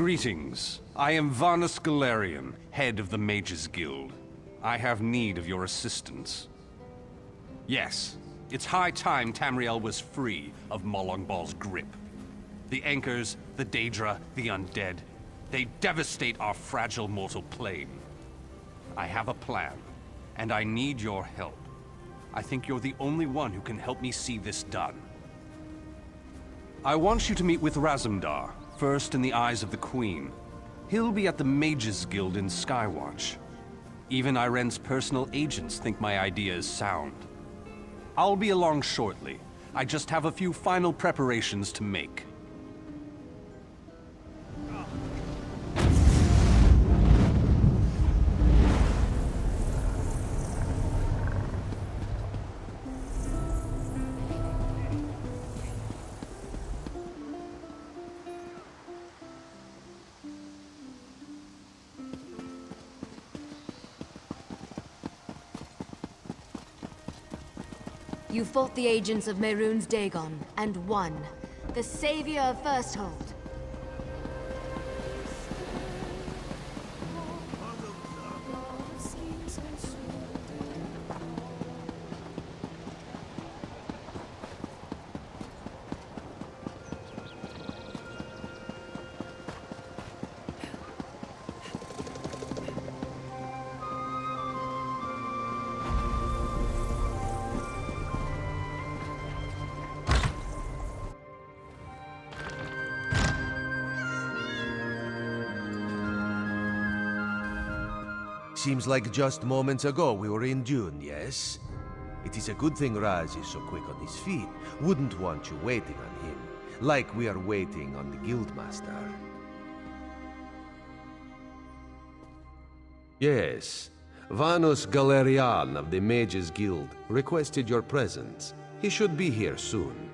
Greetings. I am Vanus Galarian, head of the Mages Guild. I have need of your assistance. Yes, it's high time Tamriel was free of Molongbal's grip. The Anchors, the Daedra, the Undead, they devastate our fragile mortal plane. I have a plan, and I need your help. I think you're the only one who can help me see this done. I want you to meet with Razumdar, first in the eyes of the Queen. He'll be at the Mages Guild in Skywatch. Even Iren's personal agents think my idea is sound. I'll be along shortly. I just have a few final preparations to make. You fought the agents of Mehrunes Dagon, and won. The savior of Firsthold. Seems like just moments ago we were in June, yes? It is a good thing Raz is so quick on his feet. Wouldn't want you waiting on him, like we are waiting on the Guildmaster. Yes, Vanus Galarian of the Mages Guild requested your presence. He should be here soon.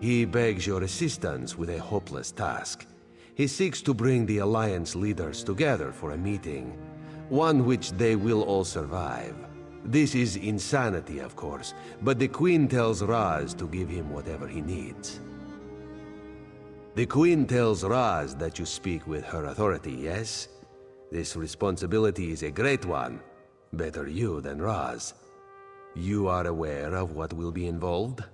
He begs your assistance with a hopeless task. He seeks to bring the Alliance leaders together for a meeting, one which they will all survive. This is insanity, of course, but the Queen tells Raz to give him whatever he needs. The Queen tells Raz that you speak with her authority, yes? This responsibility is a great one. Better you than Raz. You are aware of what will be involved?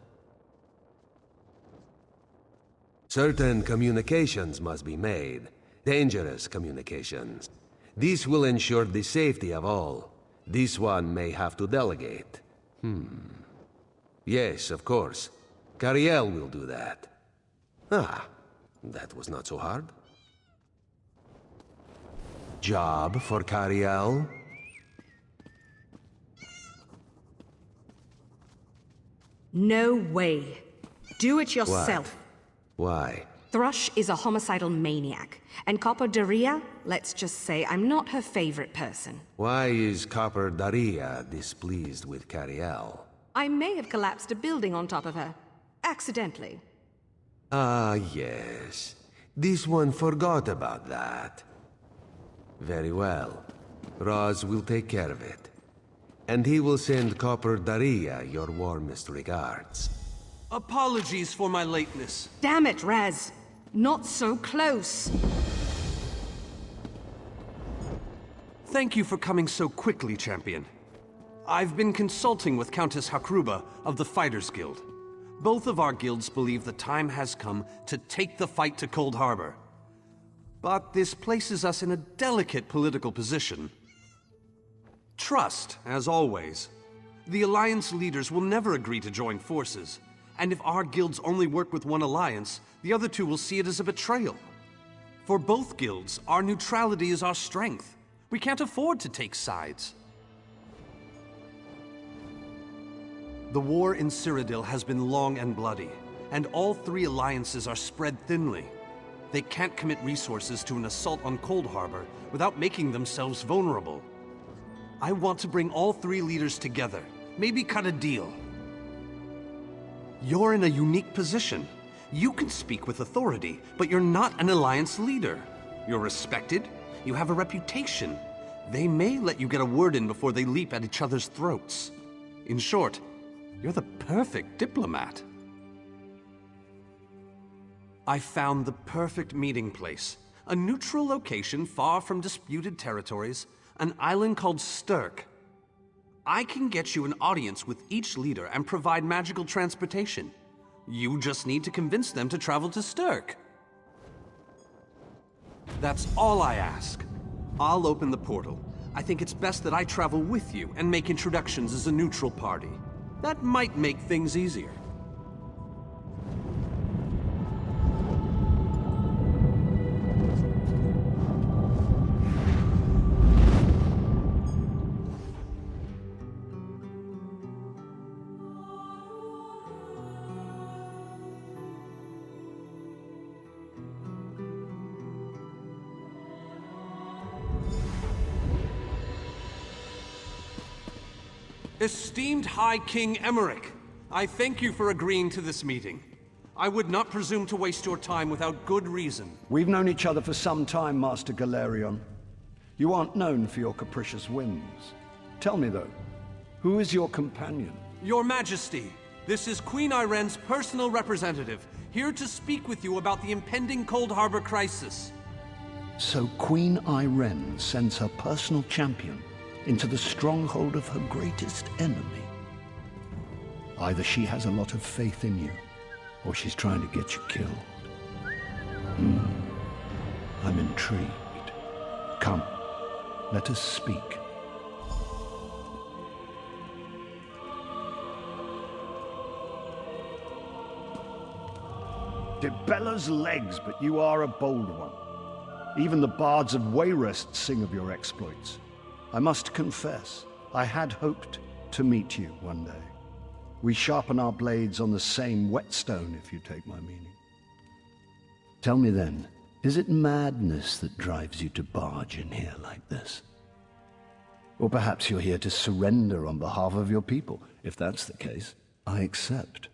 Certain communications must be made. Dangerous communications. This will ensure the safety of all. This one may have to delegate. Yes, of course. Cariel will do that. Ah, that was not so hard. Job for Cariel? No way. Do it yourself. Why? Thrush is a homicidal maniac, and Copper Daria, let's just say I'm not her favorite person. Why is Copper Daria displeased with Cariel? I may have collapsed a building on top of her. Accidentally. Ah, yes. This one forgot about that. Very well. Raz will take care of it. And he will send Copper Daria your warmest regards. Apologies for my lateness. Damn it, Raz. Not so close. Thank you for coming so quickly, Champion. I've been consulting with Countess Hakruba of the Fighters Guild. Both of our guilds believe the time has come to take the fight to Cold Harbor. But this places us in a delicate political position. Trust, as always. The Alliance leaders will never agree to join forces. And if our guilds only work with one alliance, the other two will see it as a betrayal. For both guilds, our neutrality is our strength. We can't afford to take sides. The war in Cyrodiil has been long and bloody, and all three alliances are spread thinly. They can't commit resources to an assault on Cold Harbor without making themselves vulnerable. I want to bring all three leaders together, maybe cut a deal. You're in a unique position. You can speak with authority, but you're not an Alliance leader. You're respected, you have a reputation. They may let you get a word in before they leap at each other's throats. In short, you're the perfect diplomat. I found the perfect meeting place. A neutral location far from disputed territories, an island called Stirk. I can get you an audience with each leader and provide magical transportation. You just need to convince them to travel to Stirk. That's all I ask. I'll open the portal. I think it's best that I travel with you and make introductions as a neutral party. That might make things easier. Esteemed High King Emmerich, I thank you for agreeing to this meeting. I would not presume to waste your time without good reason. We've known each other for some time, Master Galerion. You aren't known for your capricious whims. Tell me, though, who is your companion? Your Majesty, this is Queen Iren's personal representative, here to speak with you about the impending Cold Harbor crisis. So Queen Iren sends her personal champion into the stronghold of her greatest enemy. Either she has a lot of faith in you, or she's trying to get you killed. I'm intrigued. Come, let us speak. Debella's legs, but you are a bold one. Even the bards of Wayrest sing of your exploits. I must confess, I had hoped to meet you one day. We sharpen our blades on the same whetstone, if you take my meaning. Tell me then, is it madness that drives you to barge in here like this? Or perhaps you're here to surrender on behalf of your people. If that's the case, I accept.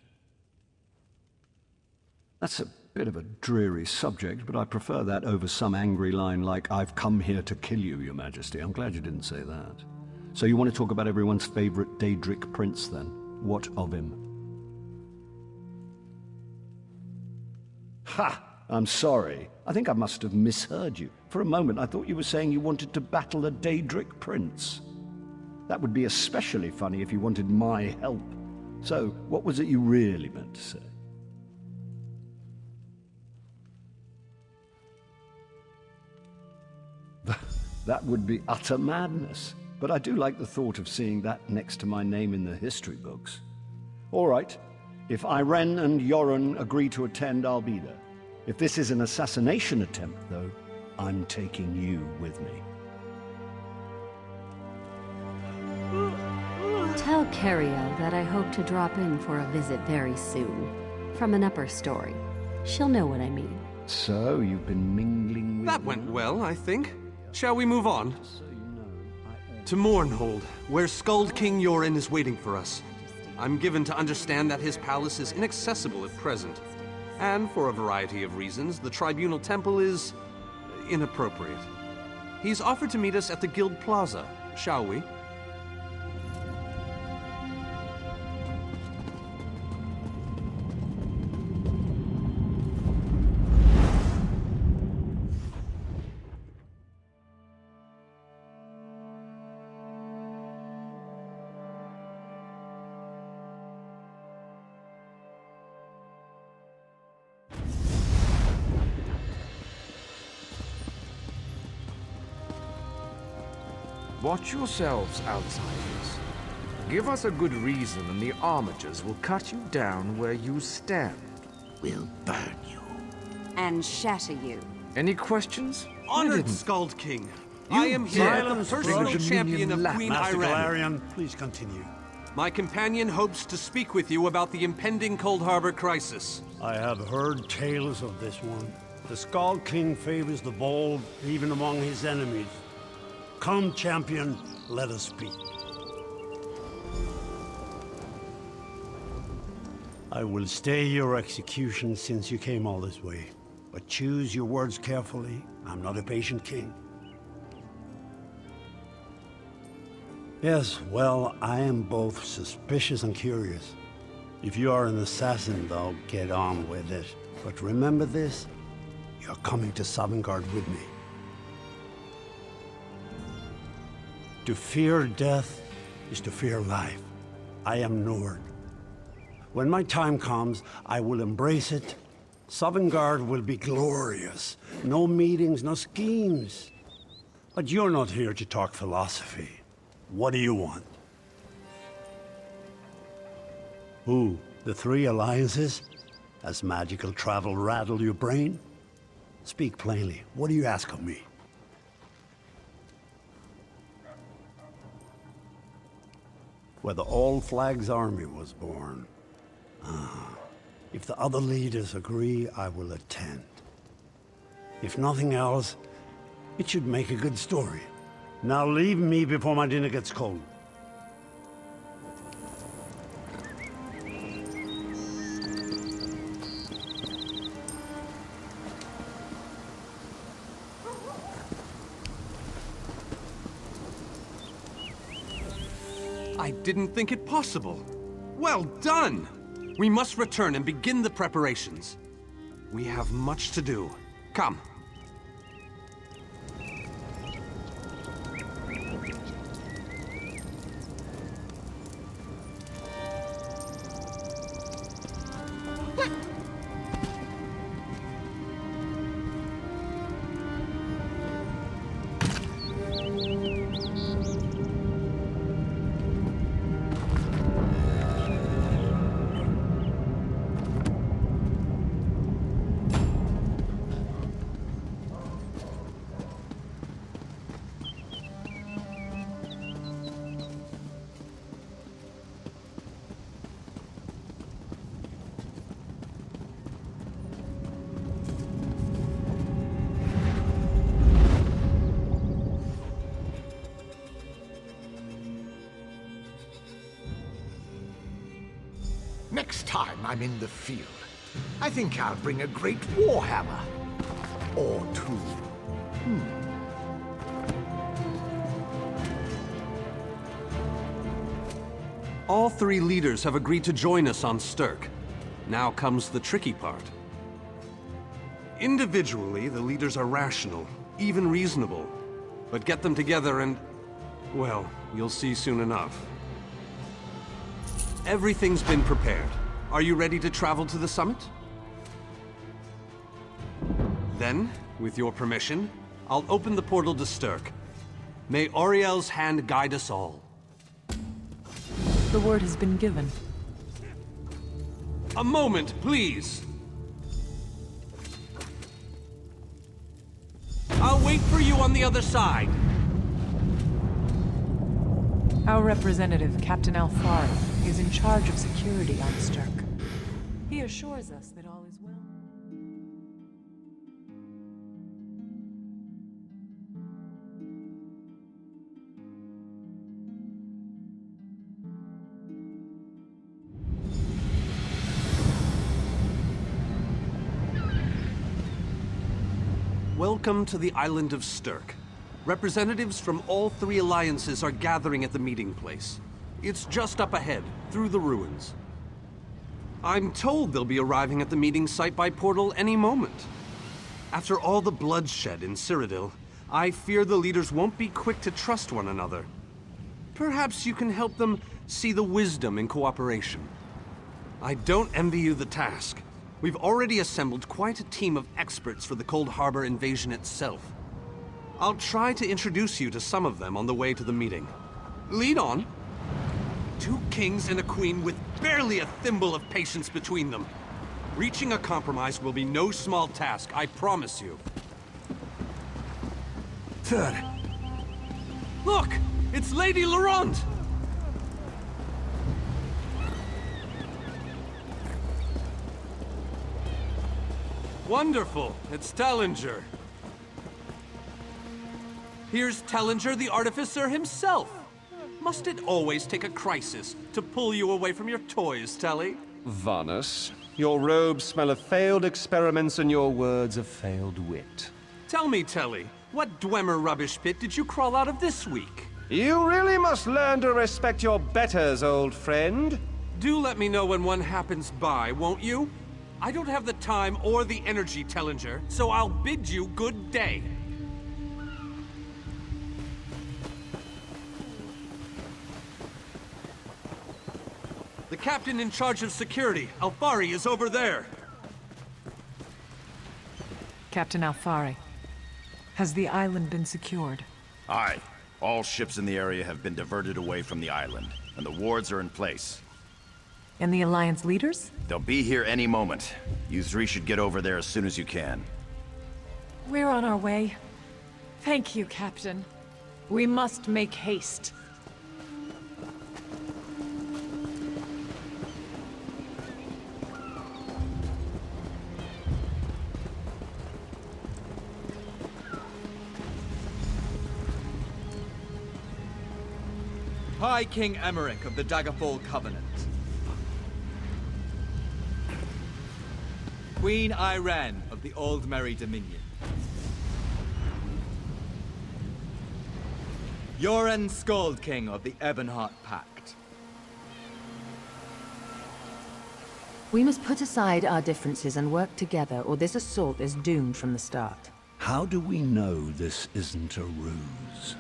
That's a bit of a dreary subject, but I prefer that over some angry line like, "I've come here to kill you, Your Majesty." I'm glad you didn't say that. So you want to talk about everyone's favorite Daedric prince, then? What of him? Ha! I'm sorry. I think I must have misheard you. For a moment, I thought you were saying you wanted to battle a Daedric prince. That would be especially funny if you wanted my help. So, what was it you really meant to say? That would be utter madness. But I do like the thought of seeing that next to my name in the history books. All right. If Iren and Yoren agree to attend, I'll be there. If this is an assassination attempt, though, I'm taking you with me. Tell Cariel that I hope to drop in for a visit very soon. From an upper story. She'll know what I mean. So, you've been mingling with... That went well, I think. Shall we move on? To Mournhold, where Skald King Yoren is waiting for us. I'm given to understand that his palace is inaccessible at present. And for a variety of reasons, the Tribunal Temple is... inappropriate. He's offered to meet us at the Guild Plaza, shall we? Watch yourselves, outsiders. Give us a good reason and the armatures will cut you down where you stand. We'll burn you. And shatter you. Any questions? Honored Skald King, I am here as the personal champion of Queen Master Iren. Galerion, please continue. My companion hopes to speak with you about the impending Cold Harbor crisis. I have heard tales of this one. The Skald King favors the bold, even among his enemies. Come, champion, let us speak. I will stay your execution since you came all this way. But choose your words carefully. I'm not a patient king. Yes, well, I am both suspicious and curious. If you are an assassin, though, get on with it. But remember this, you're coming to Sovngarde with me. To fear death is to fear life. I am Nord. When my time comes, I will embrace it. Sovngarde will be glorious. No meetings, no schemes. But you're not here to talk philosophy. What do you want? Who? The three alliances? Has magical travel rattled your brain? Speak plainly. What do you ask of me? Where the All Flags army was born. If the other leaders agree, I will attend. If nothing else, it should make a good story. Now leave me before my dinner gets cold. I didn't think it possible. Well done! We must return and begin the preparations. We have much to do. Come. Next time I'm in the field, I think I'll bring a great warhammer. Or two. All three leaders have agreed to join us on Stirk. Now comes the tricky part. Individually, the leaders are rational, even reasonable. But get them together and... well, you'll see soon enough. Everything's been prepared. Are you ready to travel to the summit? Then, with your permission, I'll open the portal to Stirk. May Auriel's hand guide us all. The word has been given. A moment, please! I'll wait for you on the other side! Our representative, Captain Alfaro, is in charge of security on Stirk. He assures us that all is well. Welcome to the island of Stirk. Representatives from all three alliances are gathering at the meeting place. It's just up ahead, through the ruins. I'm told they'll be arriving at the meeting site by portal any moment. After all the bloodshed in Cyrodiil, I fear the leaders won't be quick to trust one another. Perhaps you can help them see the wisdom in cooperation. I don't envy you the task. We've already assembled quite a team of experts for the Cold Harbor invasion itself. I'll try to introduce you to some of them on the way to the meeting. Lead on. 2 kings and a queen with barely a thimble of patience between them. Reaching a compromise will be no small task, I promise you. Third. Look! It's Lady Laurent! Wonderful! It's Tellinger. Here's Tellinger the Artificer himself. Must it always take a crisis to pull you away from your toys, Telly? Vanus, your robes smell of failed experiments and your words of failed wit. Tell me, Telly, what Dwemer rubbish pit did you crawl out of this week? You really must learn to respect your betters, old friend. Do let me know when one happens by, won't you? I don't have the time or the energy, Tellinger, so I'll bid you good day. The captain in charge of security, Alfari, is over there. Captain Alfari, has the island been secured? Aye. All ships in the area have been diverted away from the island, and the wards are in place. And the Alliance leaders? They'll be here any moment. You three should get over there as soon as you can. We're on our way. Thank you, Captain. We must make haste. High King Emmerich of the Daggerfall Covenant. Queen Irene of the Old Merry Dominion. Yoren Skald King of the Ebonheart Pact. We must put aside our differences and work together, or this assault is doomed from the start. How do we know this isn't a ruse?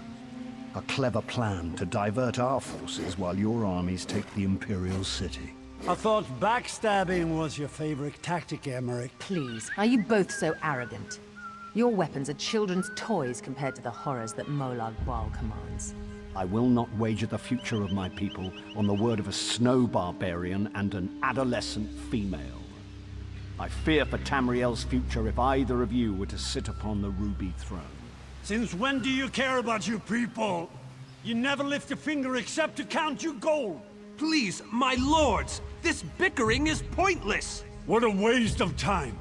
A clever plan to divert our forces while your armies take the Imperial City. I thought backstabbing was your favorite tactic, Emmerich. Please, are you both so arrogant? Your weapons are children's toys compared to the horrors that Molag Bal commands. I will not wager the future of my people on the word of a snow barbarian and an adolescent female. I fear for Tamriel's future if either of you were to sit upon the Ruby Throne. Since when do you care about your people? You never lift a finger except to count your gold. Please, my lords, this bickering is pointless. What a waste of time.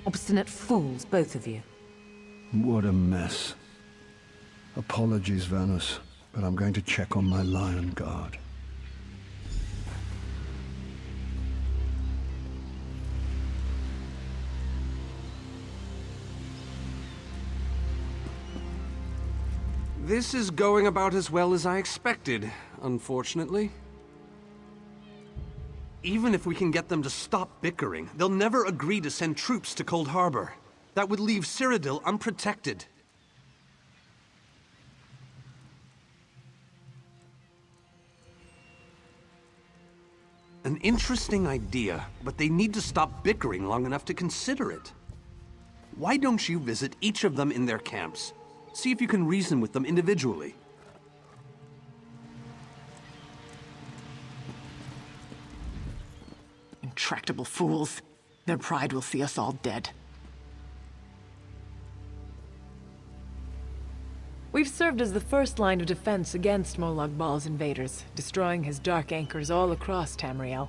Obstinate fools, both of you. What a mess. Apologies, Vanus, but I'm going to check on my Lion Guard. This is going about as well as I expected, unfortunately. Even if we can get them to stop bickering, they'll never agree to send troops to Cold Harbor. That would leave Cyrodiil unprotected. An interesting idea, but they need to stop bickering long enough to consider it. Why don't you visit each of them in their camps? See if you can reason with them individually. Intractable fools. Their pride will see us all dead. We've served as the first line of defense against Molag Bal's invaders, destroying his dark anchors all across Tamriel.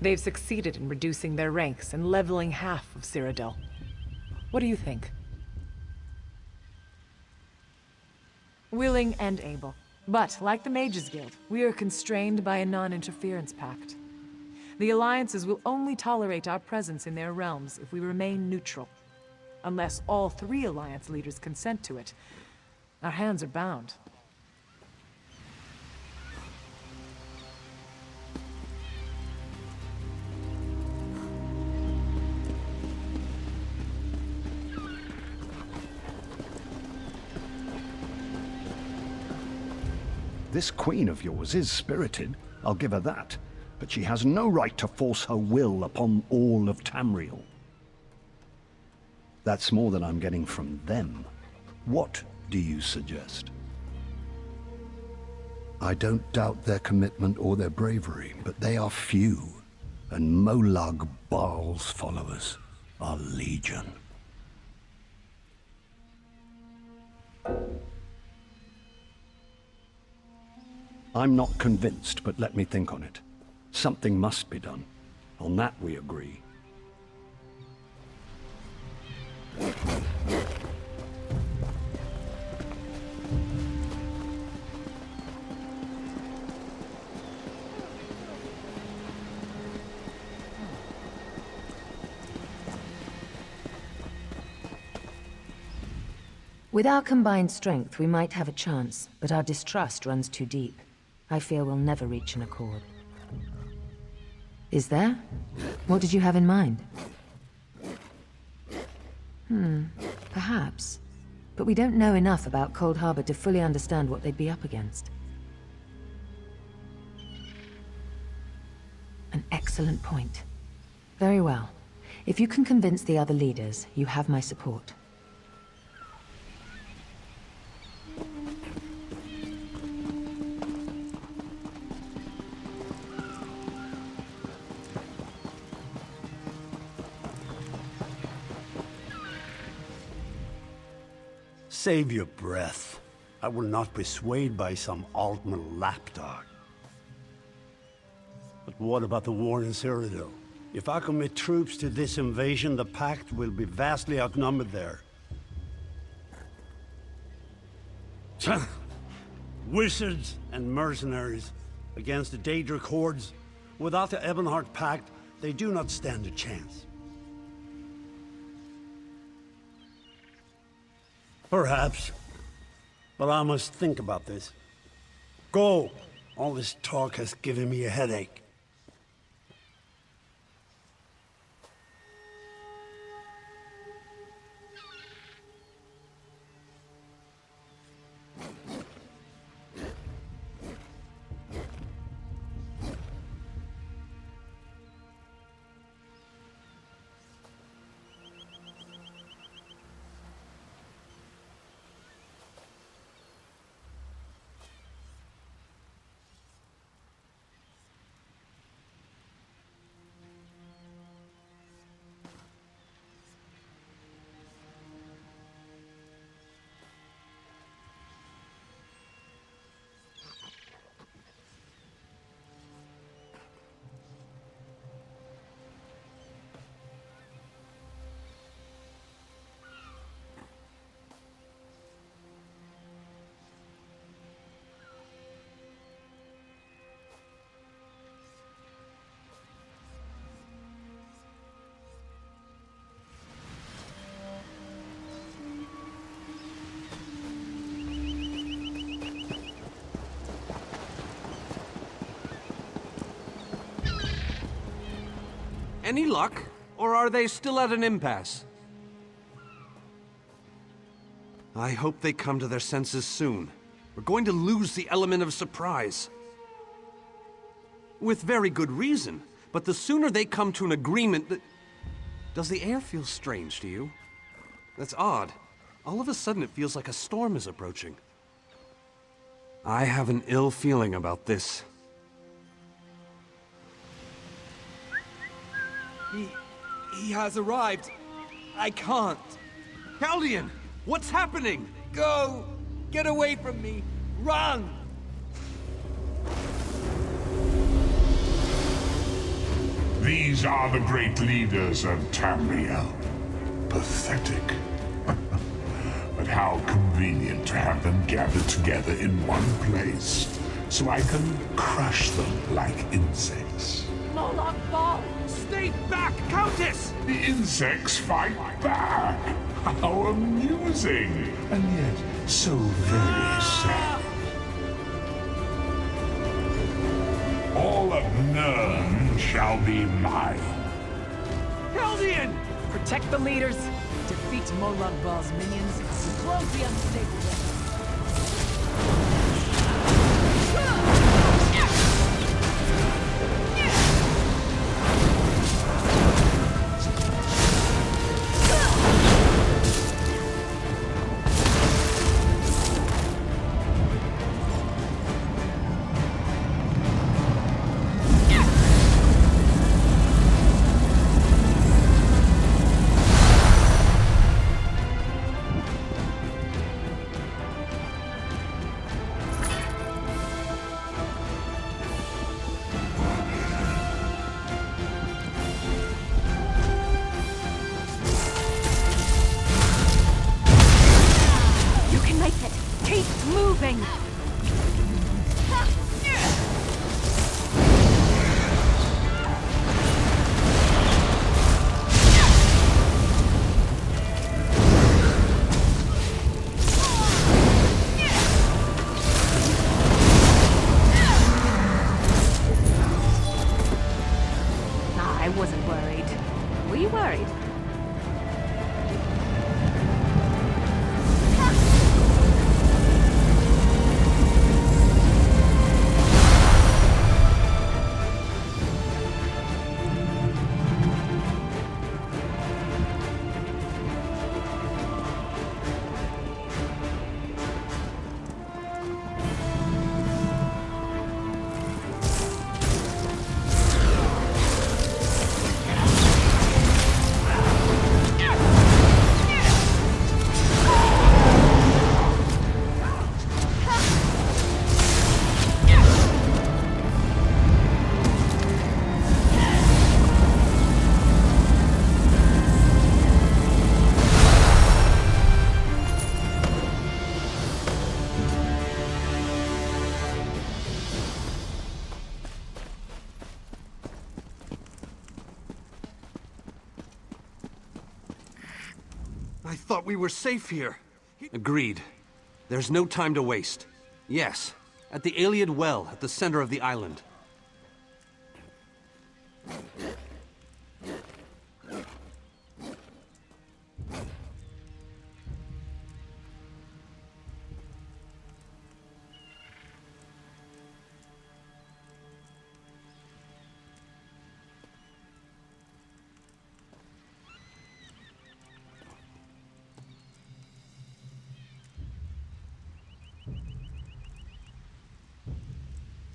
They've succeeded in reducing their ranks and leveling half of Cyrodiil. What do you think? Willing and able. But, like the Mages Guild, we are constrained by a non-interference pact. The alliances will only tolerate our presence in their realms if we remain neutral. Unless all three alliance leaders consent to it, our hands are bound. This queen of yours is spirited, I'll give her that. But she has no right to force her will upon all of Tamriel. That's more than I'm getting from them. What do you suggest? I don't doubt their commitment or their bravery, but they are few, and Molag Bal's followers are legion. I'm not convinced, but let me think on it. Something must be done. On that we agree. With our combined strength, we might have a chance, but our distrust runs too deep. I fear we'll never reach an accord. Is there? What did you have in mind? Perhaps. But we don't know enough about Cold Harbor to fully understand what they'd be up against. An excellent point. Very well. If you can convince the other leaders, you have my support. Save your breath. I will not be swayed by some Altman lapdog. But what about the war in Cyrodiil? If I commit troops to this invasion, the Pact will be vastly outnumbered there. Wizards and mercenaries against the Daedric hordes. Without the Ebonheart Pact, they do not stand a chance. Perhaps. But I must think about this. Go! All this talk has given me a headache. Any luck? Or are they still at an impasse? I hope they come to their senses soon. We're going to lose the element of surprise. With very good reason, but the sooner they come to an agreement that... Does the air feel strange to you? That's odd. All of a sudden it feels like a storm is approaching. I have an ill feeling about this. He has arrived. I can't. Chaldean! What's happening? Go! Get away from me! Run! These are the great leaders of Tamriel. Pathetic. But how convenient to have them gathered together in one place, so I can crush them like insects. Moloch Ball! Stay back, Countess! The insects fight back! How amusing! And yet, so very sad. All of Nirn shall be mine. Chaldean! Protect the leaders, defeat Moloch Ball's minions, and close the unstable way. I thought we were safe here. Agreed. There's no time to waste. Yes, at the Iliad Well at the center of the island.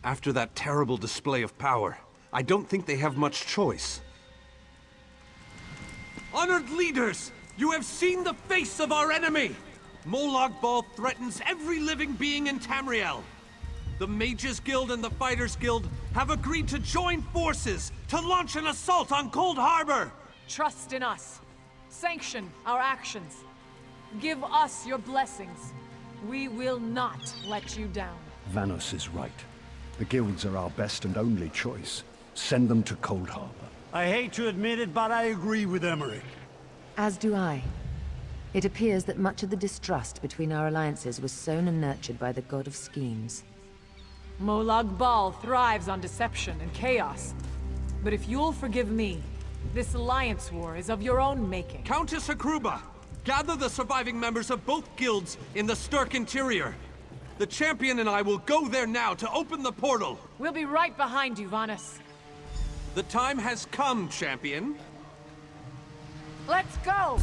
After that terrible display of power, I don't think they have much choice. Honored leaders, you have seen the face of our enemy! Molag Bal threatens every living being in Tamriel. The Mages Guild and the Fighters Guild have agreed to join forces to launch an assault on Cold Harbor! Trust in us. Sanction our actions. Give us your blessings. We will not let you down. Vanos is right. The guilds are our best and only choice. Send them to Cold Harbor. I hate to admit it, but I agree with Emmerich. As do I. It appears that much of the distrust between our alliances was sown and nurtured by the god of schemes. Molag Bal thrives on deception and chaos. But if you'll forgive me, this alliance war is of your own making. Countess Hakruba, gather the surviving members of both guilds in the Sturk interior. The champion and I will go there now to open the portal. We'll be right behind you, Vanas. The time has come, champion. Let's go!